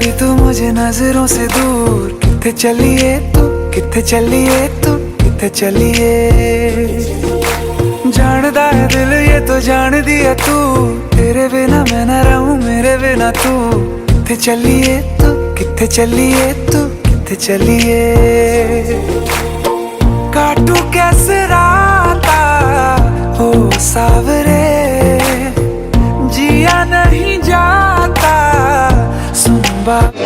ली तू मुझे नजरों से दूर, किथे चलिए तू, किथे चलिए तू, किथे चलिए। जानदा है दिल ये तो जान दिया तू, तेरे बिना मैं ना रहूं मेरे बिना तू। किथे चलिए तू, किथे चलिए तू, किथे चलिए। काटू कैसे राता हो सावरे, जिया नहीं जाता सुन बात।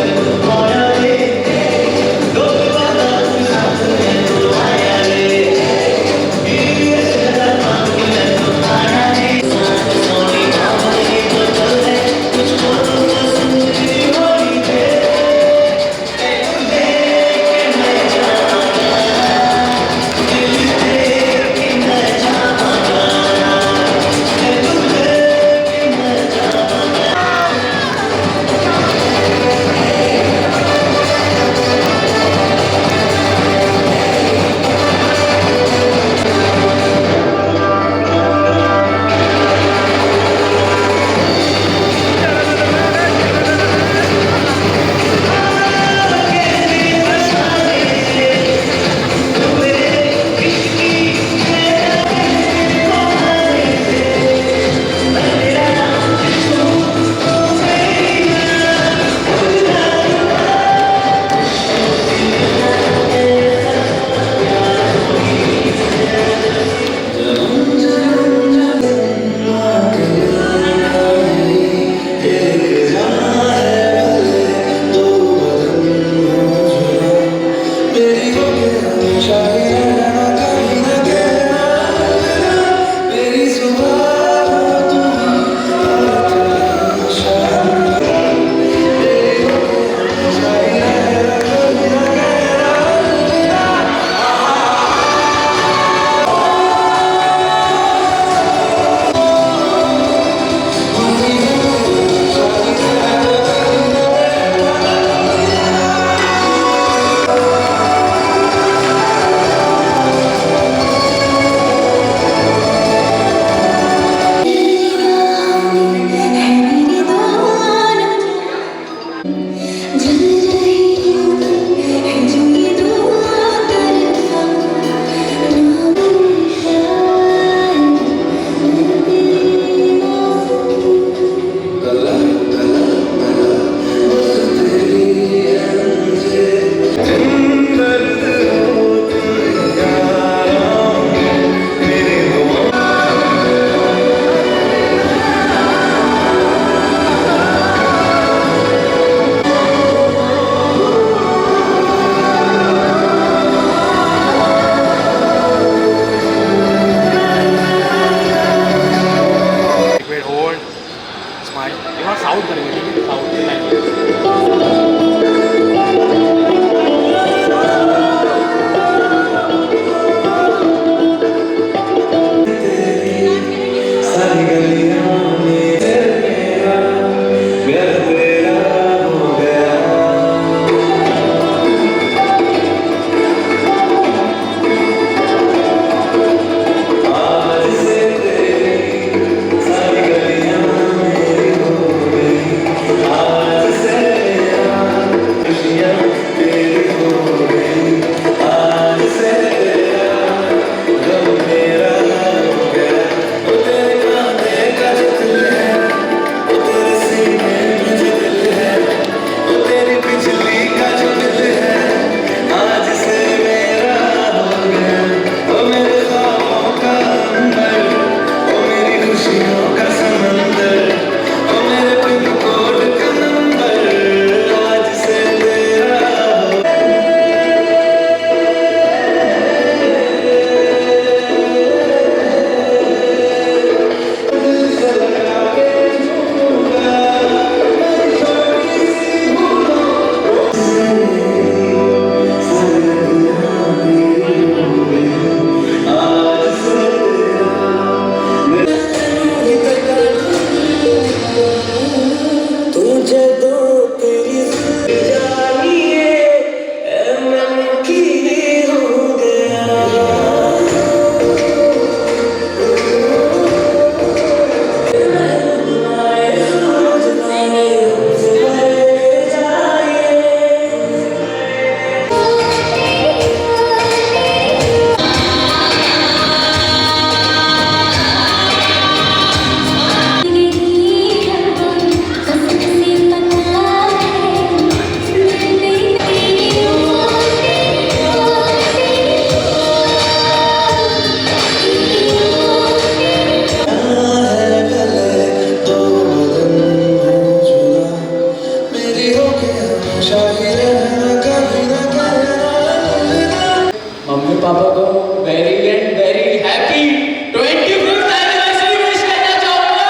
पापा को very and very happy 25th anniversary wish करना चाहूंगा।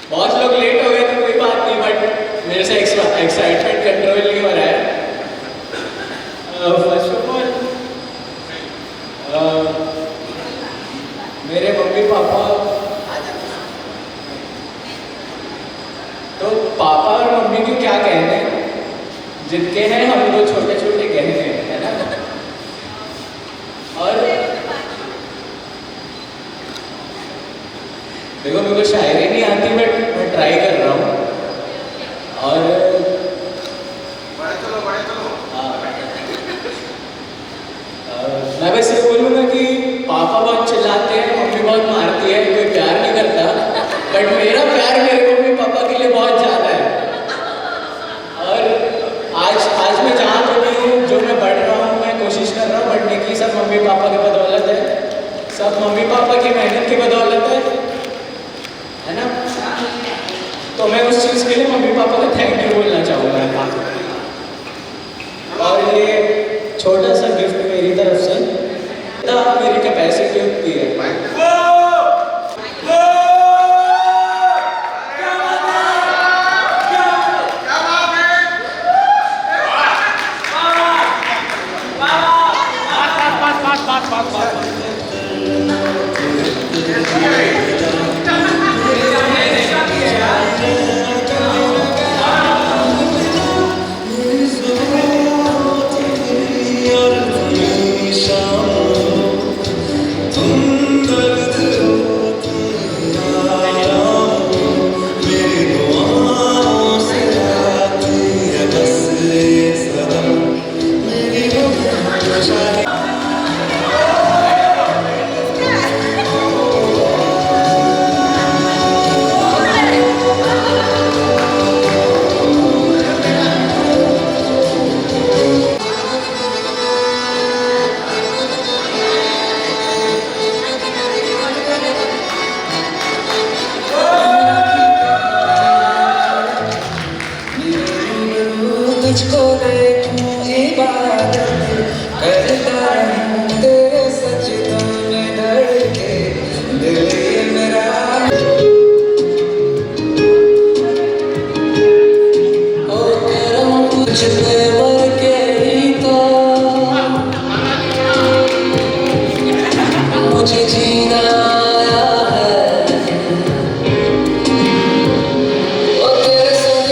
बहुत लोग लेट हो गए तो कोई बात नहीं, बट मेरे से एक्साइटमेंट कंट्रोल नहीं हो रहा है। फर्स्ट ऑफ ऑल मेरे मम्मी पापा, तो पापा और मम्मी को क्या कहने, जिनके हैं हम लोग छोटे छोटे गहने हैं, है ना। और देखो मेरे को शायरी नहीं आती, बट मैं ट्राई कर रहा हूँ। और हाँ, मैं बस ये बोलूँगा कि पापा बहुत चिल्लाते हैं, मम्मी बहुत मारती है, कोई प्यार नहीं करता, बट मेरा प्यार मेरे मम्मी पापा के लिए बहुत ज़्यादा है। और आज मैं जहाँ पे भी हूँ, जो मैं बढ़ रहा हूँ, मैं कोशिश कर रहा हूँ बढ़ने की, सब मम्मी पापा की बदौलत है, सब मम्मी पापा की मेहनत की बदौलत है ना। तो मैं उस चीज़ के लिए मम्मी पापा को थैंक यू बोलना चाहूँगा। और ये छोटा सा गिफ्ट मेरी तरफ से, मेरी कैपेसिटी उतनी है। तुझको देखूं इबादत करता रहूं तेरे सजदों में धड़के दिल ये मेरा। ओ करम तुझ पे मर के ही तो मुझे जीना आया है। ओ तेरे संग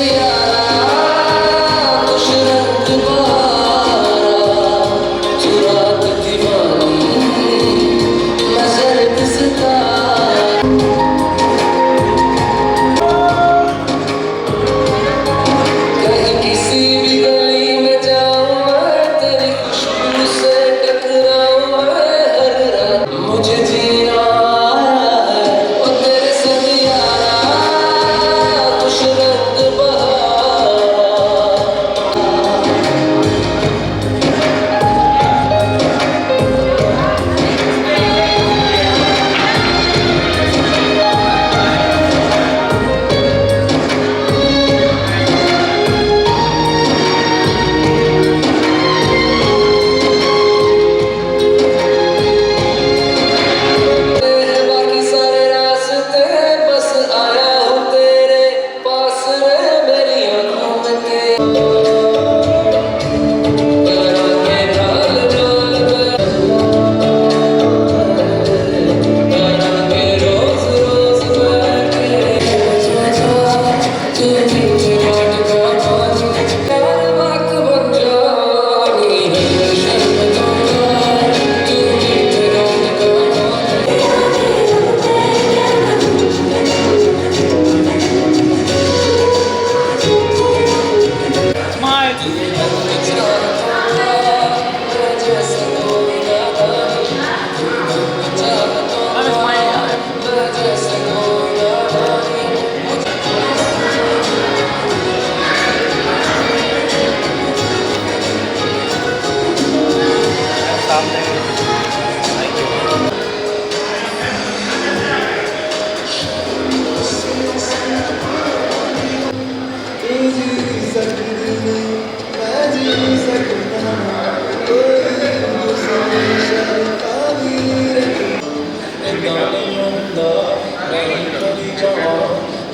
जी सकती मैं जी सकता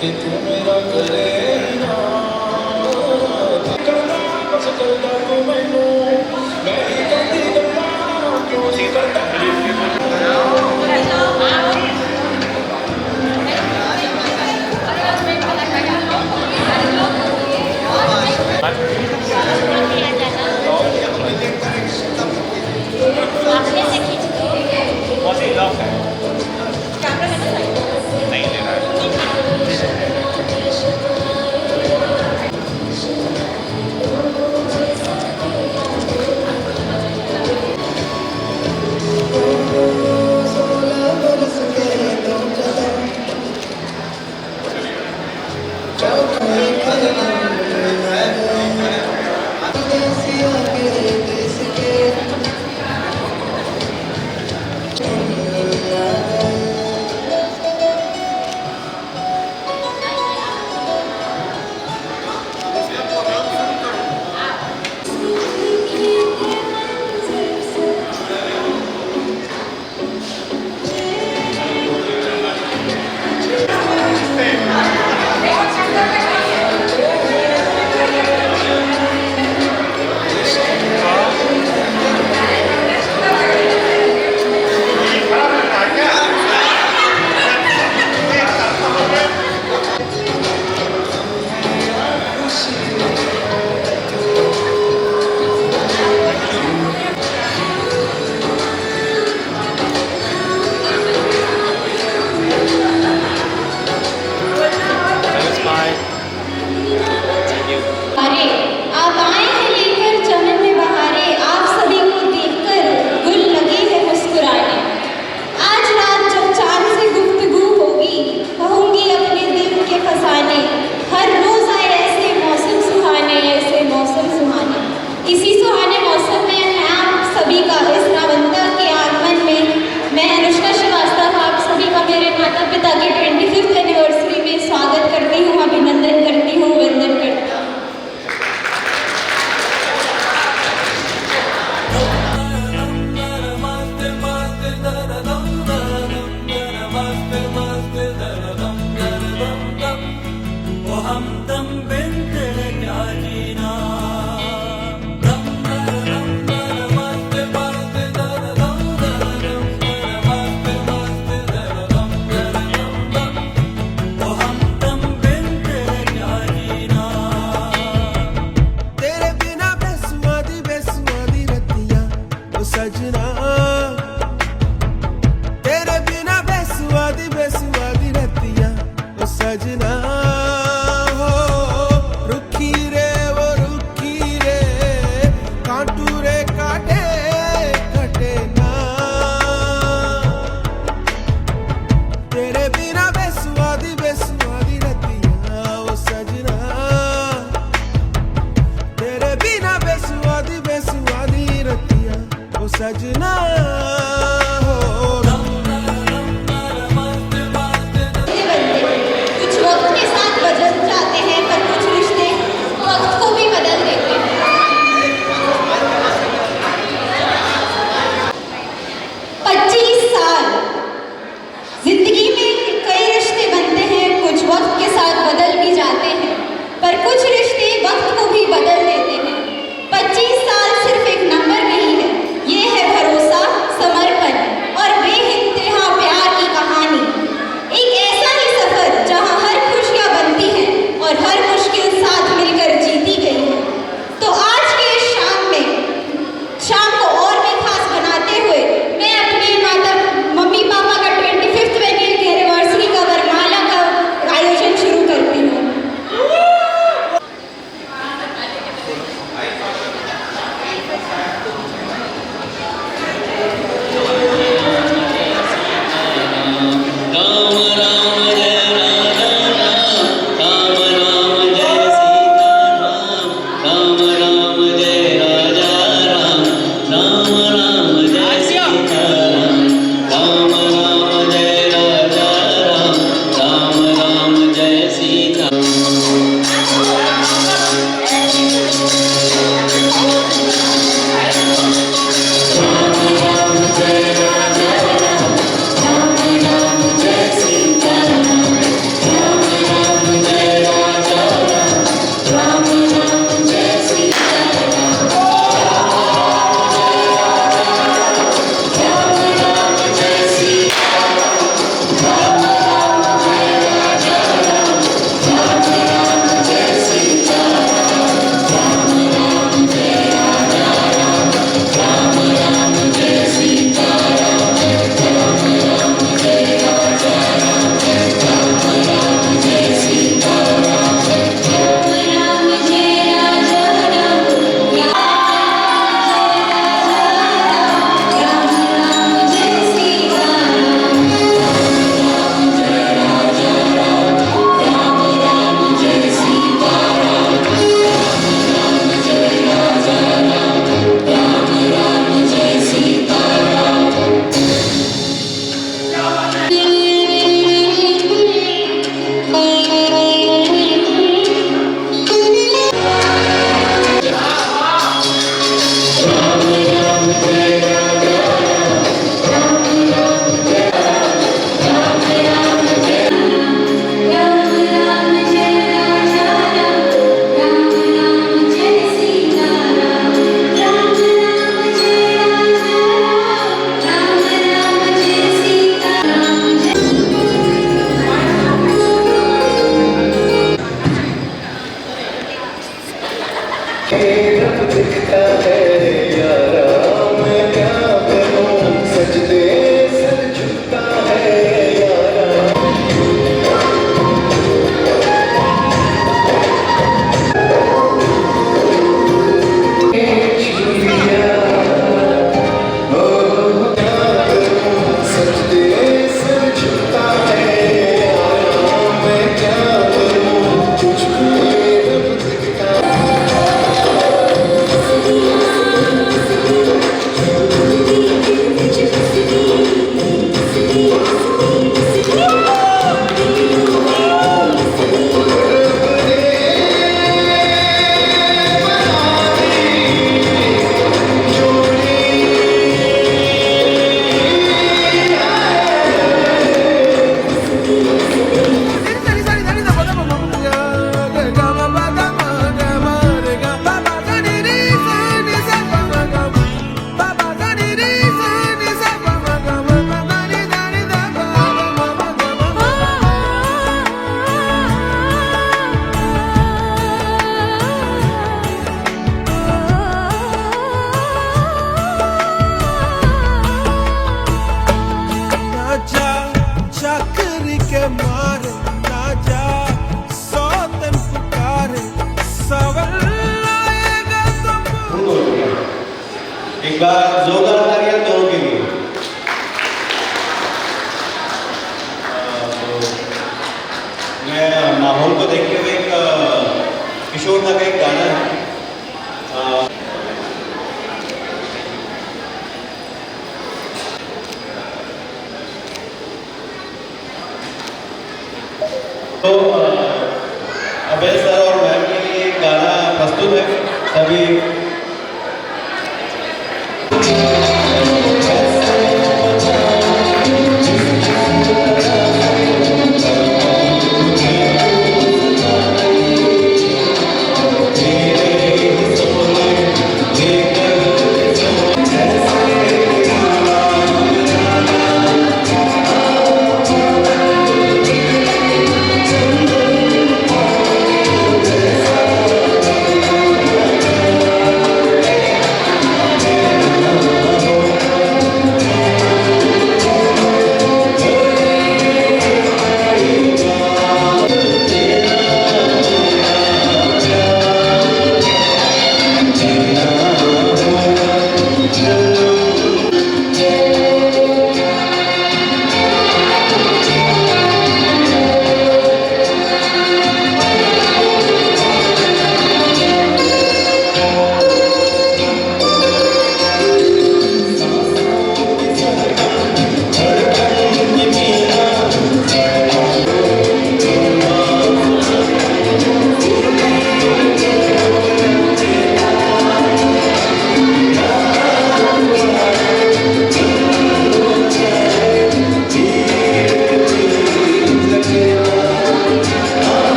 कि तू मेरा करे ना करदा बस करदा तू मैनू मैं ही करदी गल्लां क्यों सी करदा सजना कुछ वक्त के साथ बदल जाते हैं पर कुछ रिश्ते वक्त को भी बदल देते हैं। 25 साल जिंदगी में कई रिश्ते बनते हैं, कुछ वक्त के साथ बदल भी जाते हैं पर कुछ रिश्ते वक्त को भी बदल देते हैं। 25 साल सिर्फ एक नंबर नहीं है, ये है भरोसा, एक बार जोरदार तालियां दोनों के लिए। मैं माहौल को देखते हुए एक किशोर दा का एक गाना है, तो अभय सर और मैम के लिए एक गाना प्रस्तुत है। सभी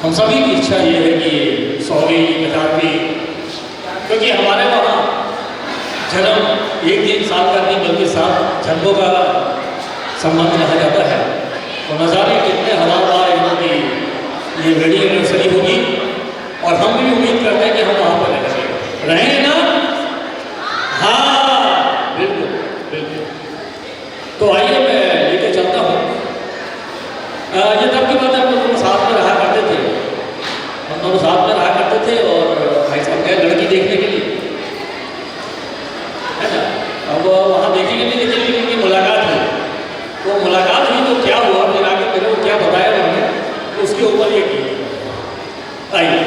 हम सभी की इच्छा ये है कि 100वीं 50वीं, क्योंकि हमारे वहाँ जन्म एक दिन साल का नहीं बल्कि 7 जन्मों का सम्मान कहा जाता है। तो नज़ारे कितने हजार बार इनकी ये वेडिंग एनिवर्सरी होगी और हम भी उम्मीद करते हैं कि हम वहाँ पर रहेंगे ना। हाँ बिल्कुल बिल्कुल। तो आइए मैं लेके चलता हूँ। ये तब की बात है दोनों साथ में रहा करते थे और भाई साहब गए लड़की देखने के लिए, है ना। अब वहाँ देखने के लिए लेकिन उनकी मुलाकात हुई, तो मुलाकात हुई तो क्या हुआ, फिर आगे मेरे को क्या बताया उन्होंने, तो उसके ऊपर ये की आइए।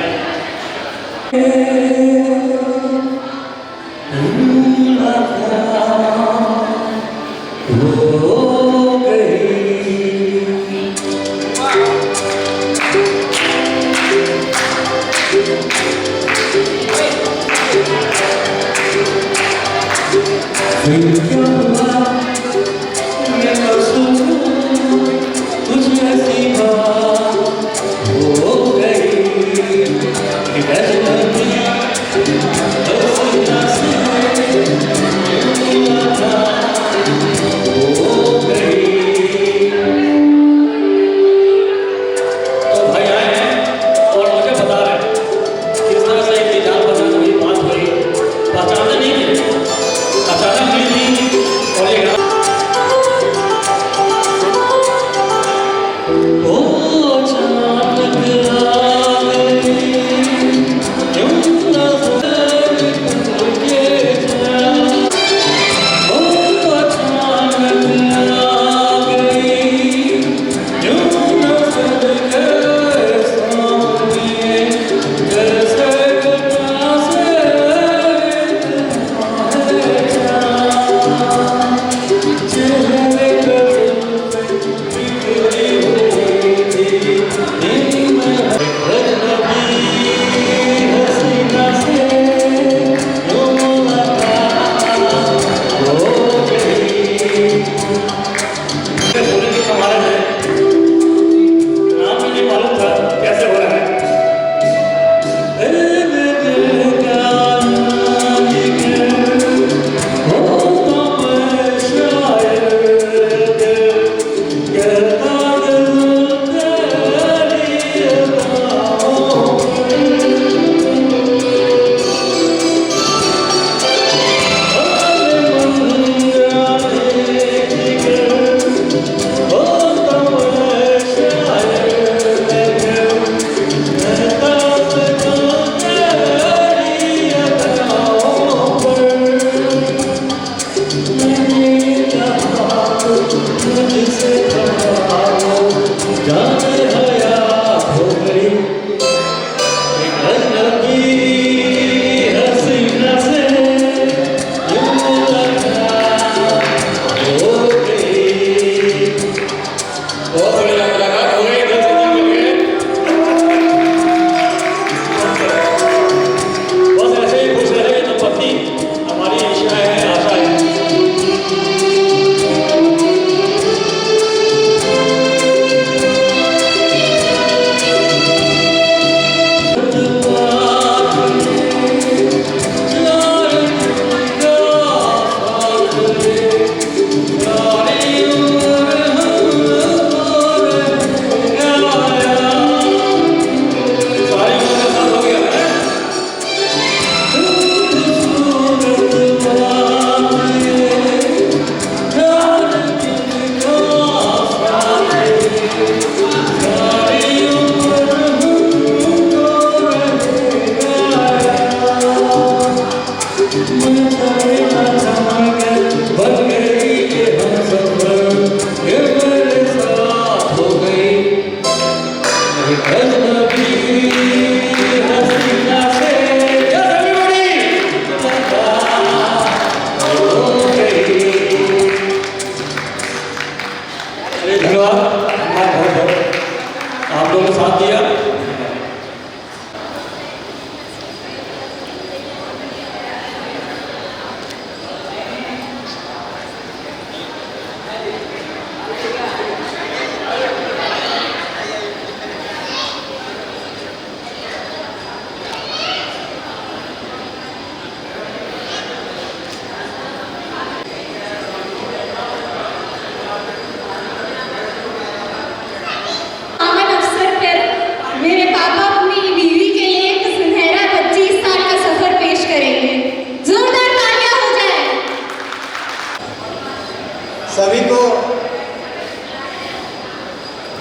सभी को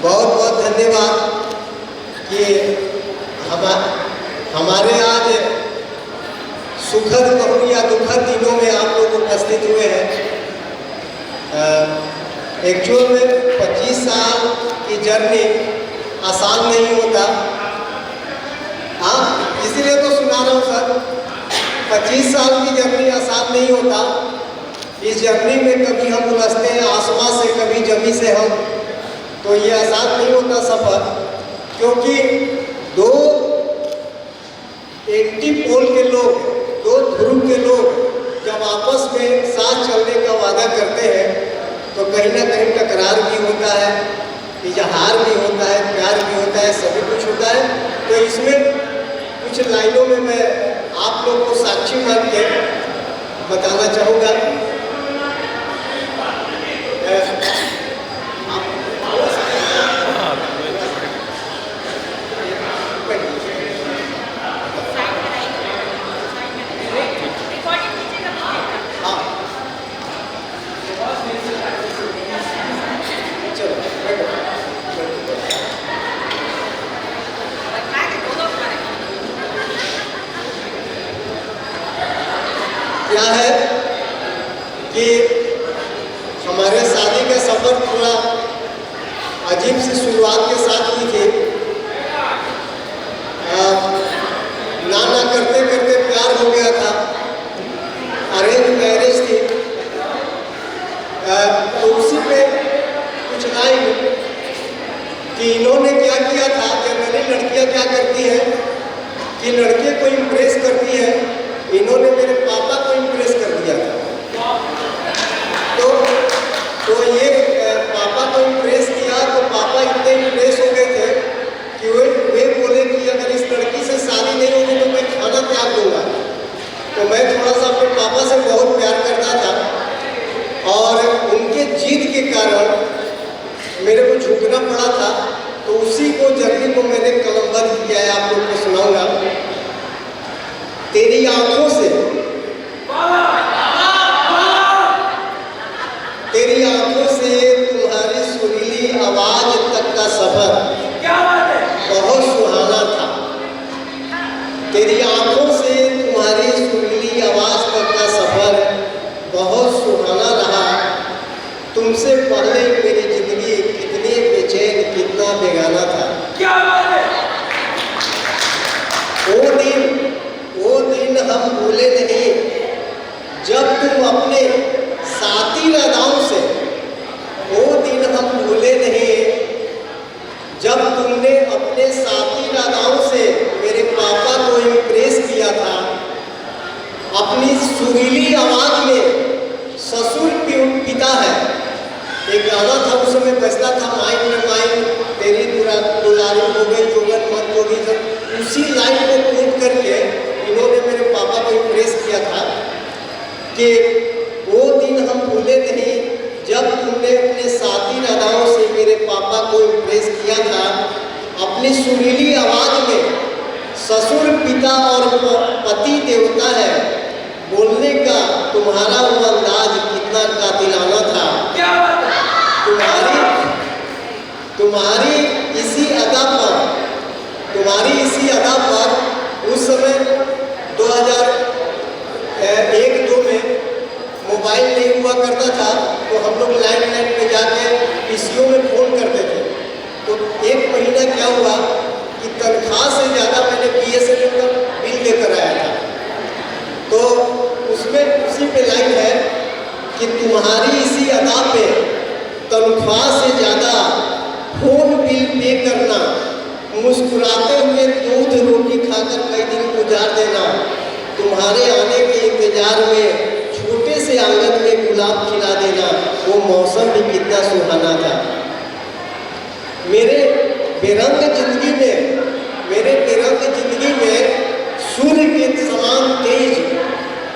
बहुत बहुत धन्यवाद कि हमारे आज सुखद कहूँ या दुखद दिनों में आप लोग उपस्थित हुए हैं। एक्चुअल में 25 साल की जर्नी आसान नहीं होता। हाँ, इसीलिए तो सुना रहा हूँ सर, 25 साल की जर्नी आसान नहीं होता। इस जर्नी में कभी हम उलझते हैं आसमां से, कभी जमी से हम, तो ये आसान नहीं होता सफ़र, क्योंकि दो एक्टिव पोल के लोग, दो ध्रुव के लोग जब आपस में साथ चलने का वादा करते हैं तो कहीं ना कहीं टकरार भी होता है, इजहार भी होता है, प्यार भी होता है, सभी कुछ होता है। तो इसमें कुछ लाइनों में मैं आप लोग को साक्षी मान के बताना चाहूँगा। क्या है कि हमारे शादी का सफ़र थोड़ा अजीब सी शुरुआत के साथ हुई थी। ना करते करते प्यार हो गया था, अरेंज मैरिज थी। तो उसी पे कुछ लाइन कि इन्होंने क्या किया था, जनरली लड़कियां क्या करती हैं कि लड़के को इम्प्रेस करती है, इन्होंने मेरे पापा को इम्प्रेस कर दिया था। तो ये पापा को इम्प्रेस किया तो पापा इतने इम्प्रेस हो गए थे कि वे बोले कि अगर इस लड़की से शादी नहीं होगी तो मैं खाना त्याग दूंगा। तो मैं थोड़ा सा अपने पापा से बहुत प्यार करता था और उनके जिद के कारण मेरे को झुकना पड़ा था। तो उसी को जर्नी को मैंने कलमबंद किया है, आप लोग को सुनाऊंगा। तेरी आंखों से, तेरी आंखों से तुम्हारी सुरीली आवाज तक का सफर बहुत सुहाना था। तेरी आंखों से तुम्हारी सुरीली आवाज तक का सफर बहुत सुहाना रहा। तुमसे पहले मेरी जिंदगी कितनी बेचैन, कितना बेगाना था। वो दिन हम भूले नहीं जब तुम अपने साथी अदाओं से, वो दिन हम भूले नहीं जब तुमने अपने साथी अदाओं से मेरे पापा को इम्प्रेस किया था। अपनी सुरीली आवाज में ससुर पिता है, एक गाना था उस समय बजता था, माइन में माइन तेरी दुलारी हो गई जोगन मत जोगी। उसी लाइन को कोट करके इन्होंने मेरे पापा को इम्प्रेस किया था कि वो दिन हम भूले नहीं जब तुमने अपने साथी अदाओं से मेरे पापा को इम्प्रेस किया था। अपनी सुरीली आवाज में ससुर पिता और पति देवता है, बोलने का तुम्हारा वो अंदाज कितना कातिलाना था। तुम्हारी इसी अदा पर उस समय 2001-2 में मोबाइल नहीं हुआ करता था, तो हम लोग लैंडलाइन पे जाके पीसीओ में फ़ोन करते थे। तो एक महीना क्या हुआ कि तनख्वाह से ज़्यादा मैंने BSNL का बिल लेकर आया था। तो उसमें उसी पे लाइन है कि तुम्हारी इसी अदा पे तनख्वाह से ज़्यादा फोन बिल पे करना, मुस्कुराते हुए दूध रोटी खाकर कई दिन गुजार देना, तुम्हारे आने के इंतजार में छोटे से आंगन में गुलाब खिला देना, वो मौसम भी कितना सुहाना था। मेरे बेरंग जिंदगी में सूर्य के समान तेज,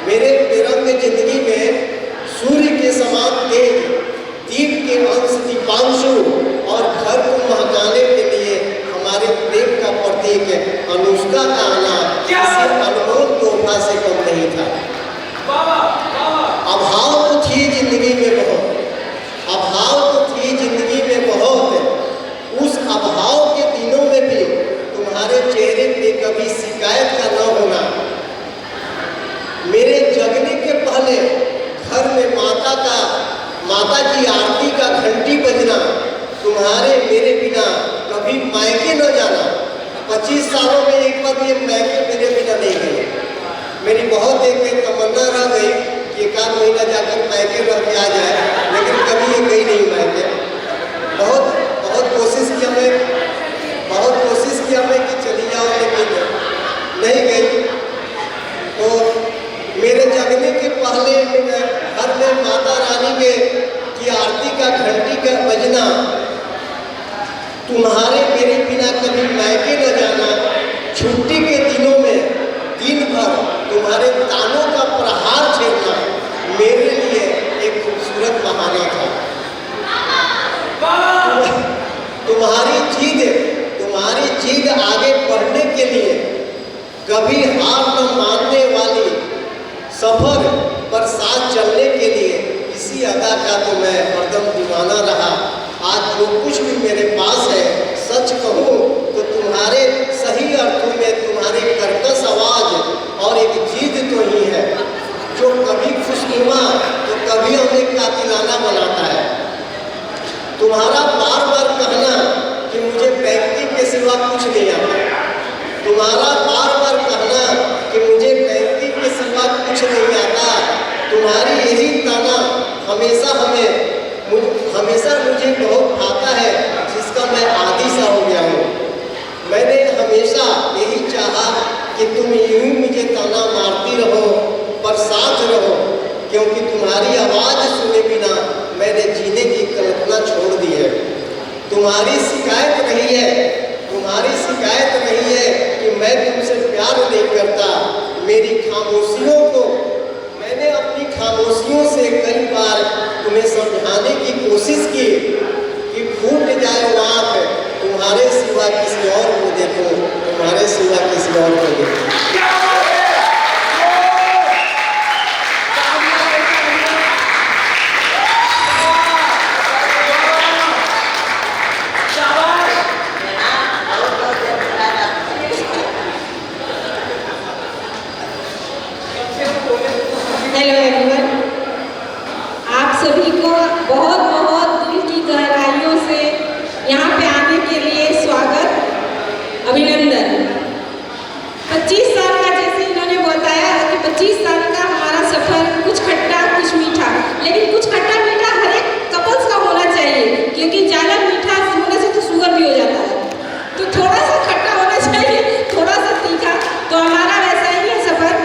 मेरे बेरंग जिंदगी में सूर्य के समान तेज, दीप के अंश दीपांशु और घर को महकाने के लिए हमारे प्रेम का प्रतीक अनुष्का का आना किसी अनमोल तोहफा से कम नहीं था। अभाव तो थी जिंदगी में बहुत, उस अभाव के दिनों में भी तुम्हारे चेहरे पे कभी कभी शिकायत का न होना, मेरे जगने के पहले घर में माता की आरती का घंटी बजना, तुम्हारे मेरे बिना कभी मायके न जाना। 25 सालों में एक बार ये मायके मेरे बिना नहीं गए। मेरी बहुत एक तमन्ना रह गई कि 1 महीना जाकर मायके रह के आ जाए, लेकिन कभी ये गई नहीं मायके। बहुत कोशिश किया मैं कि चली जाओ, लेकिन नहीं गई। तो मेरे जगने के पहले घर में माता रानी की आरती का घंटी का बजना, तुम्हारे मेरे बिना कभी मायके न जाना, छुट्टी के दिनों में दिन भर तुम्हारे तानों का प्रहार झेलना मेरे लिए एक खूबसूरत बहाना था। तुम्हारी जिद आगे बढ़ने के लिए, कभी हार न मानने वाली सफर पर साथ चलने के लिए, इसी अदा का तो मैं हरदम दीवाना रहा। आज जो कुछ भी मेरे पास है, सच कहूँ तो तुम्हारे सही अर्थों में तुम्हारी कर्कश आवाज और एक जिद तो ही है, जो कभी खुशनुमा तो कभी हमें कातिलाना बनाता है। तुम्हारा बार बार कहना कि मुझे बैंकिंग के सिवा कुछ नहीं आता, तुम्हारा बार बार कहना कि मुझे बैंकिंग के सिवा कुछ नहीं आता, तुम्हारी यही ताना हमेशा मुझे बहुत भाता है, जिसका मैं आदी सा हो गया हूँ। मैंने हमेशा यही चाहा कि तुम यूं मुझे ताना मारती रहो पर साथ रहो, क्योंकि तुम्हारी आवाज़ सुने बिना मैंने जीने की कल्पना छोड़ दी है। तुम्हारी शिकायत रही है कि मैं तुमसे प्यार नहीं करता। मैंने अपनी खामोशियों से कई बार तुम्हें समझाने की कोशिश की कि फूट जाए वो आँख, तुम्हारे सिवा किसी और को देखो, तुम्हारे सिवा किसी और को देखो। हेलो एवरीवन, आप सभी को बहुत बहुत दिल की गहराइयों से यहाँ पे आने के लिए स्वागत, अभिनंदन। 25 साल का, जैसे इन्होंने बताया कि 25 साल का हमारा सफ़र, कुछ खट्टा कुछ मीठा, लेकिन कुछ खट्टा मीठा हर एक कपल्स का होना चाहिए, क्योंकि ज़्यादा मीठा होने से तो शुगर भी हो जाता है, तो थोड़ा सा खट्टा होना चाहिए, थोड़ा सा तीखा। तो हमारा वैसा ही है सफ़र,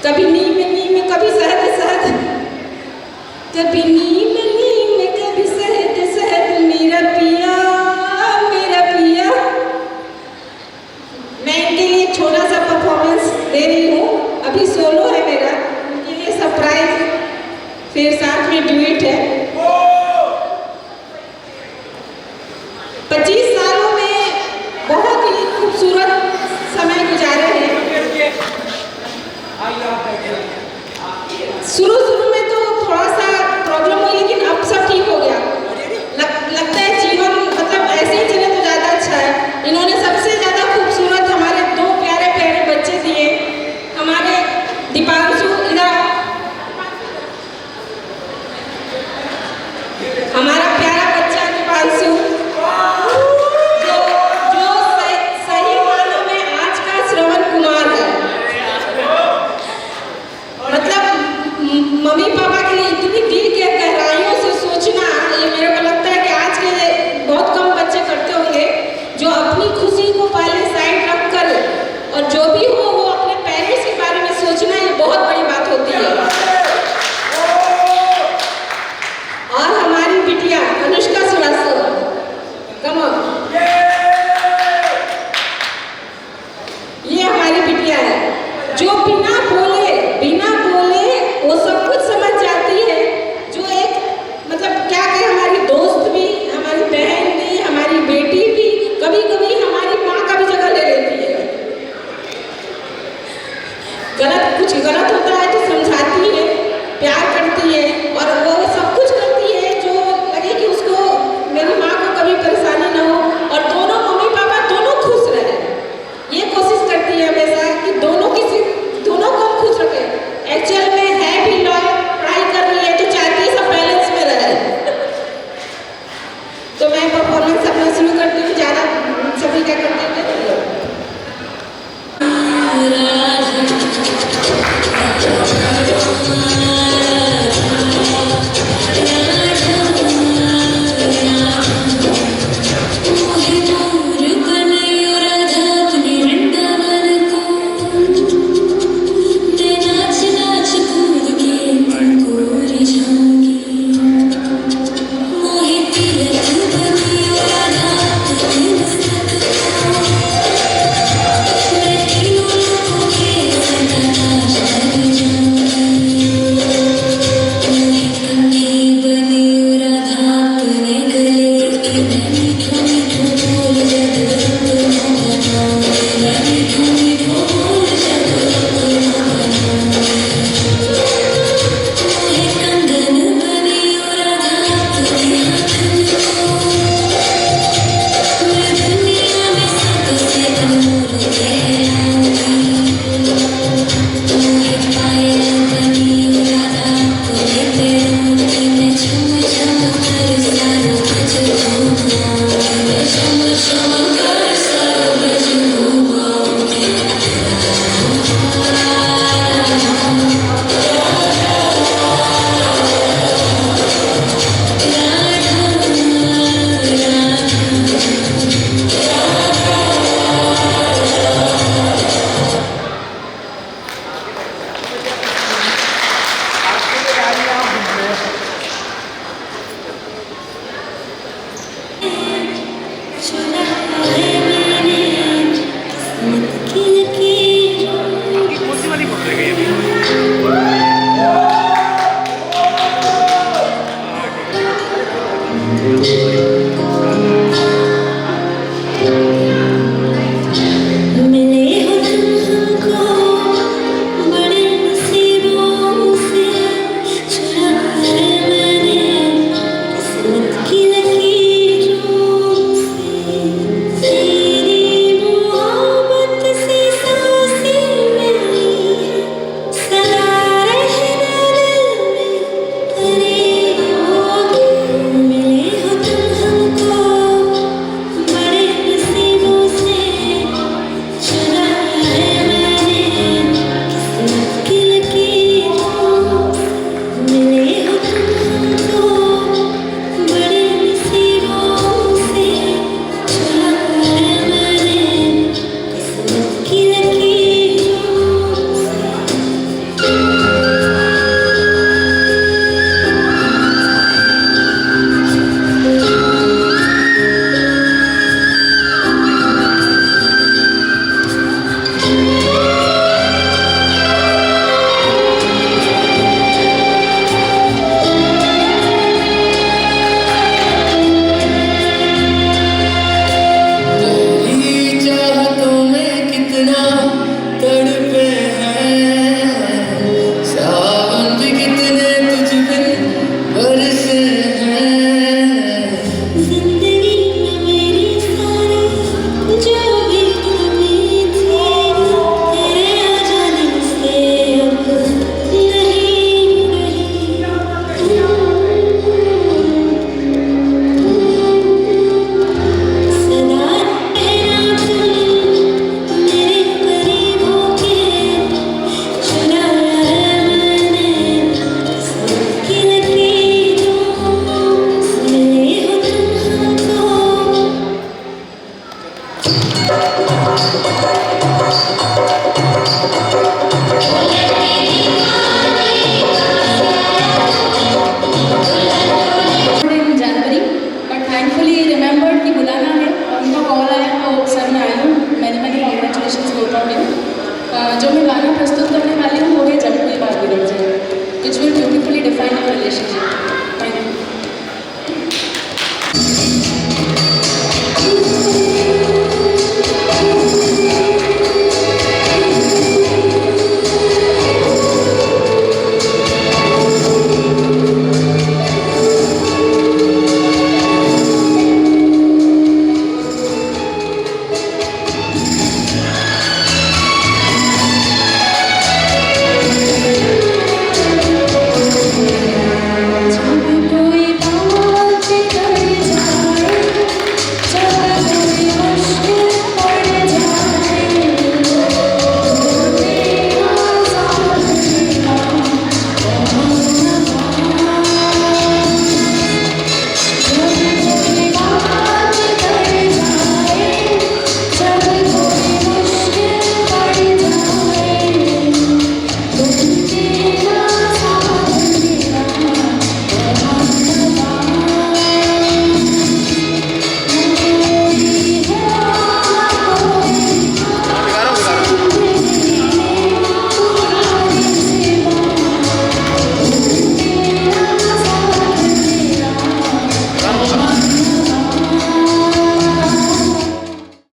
कभी नीम में कभी शहद, कभी नीम में कभी शहद, मेरा पिया। मैं इनके लिए छोटा सा परफॉर्मेंस दे रही हूँ, अभी सोलो है मेरा, उनके लिए सरप्राइज, फिर साथ में ड्यूएट है। 25 सालों में बहुत ही खूबसूरत समय गुजारे हैं। शुरू में तो थोड़ा सा प्रॉब्लम हुई, लेकिन अब सब ठीक हो गया। लगता है जीवन मतलब ऐसे ही चले तो ज़्यादा अच्छा है। इन्होंने सबसे ज़्यादा खूबसूरत हमारे 2 प्यारे बच्चे दिए, हमारे दीपांशु, इधर हमारा प्यारा बच्चा दीपांशु, जो सही मानों में आज का श्रवण कुमार है। मतलब मम्मी अभी क्या करते हैं?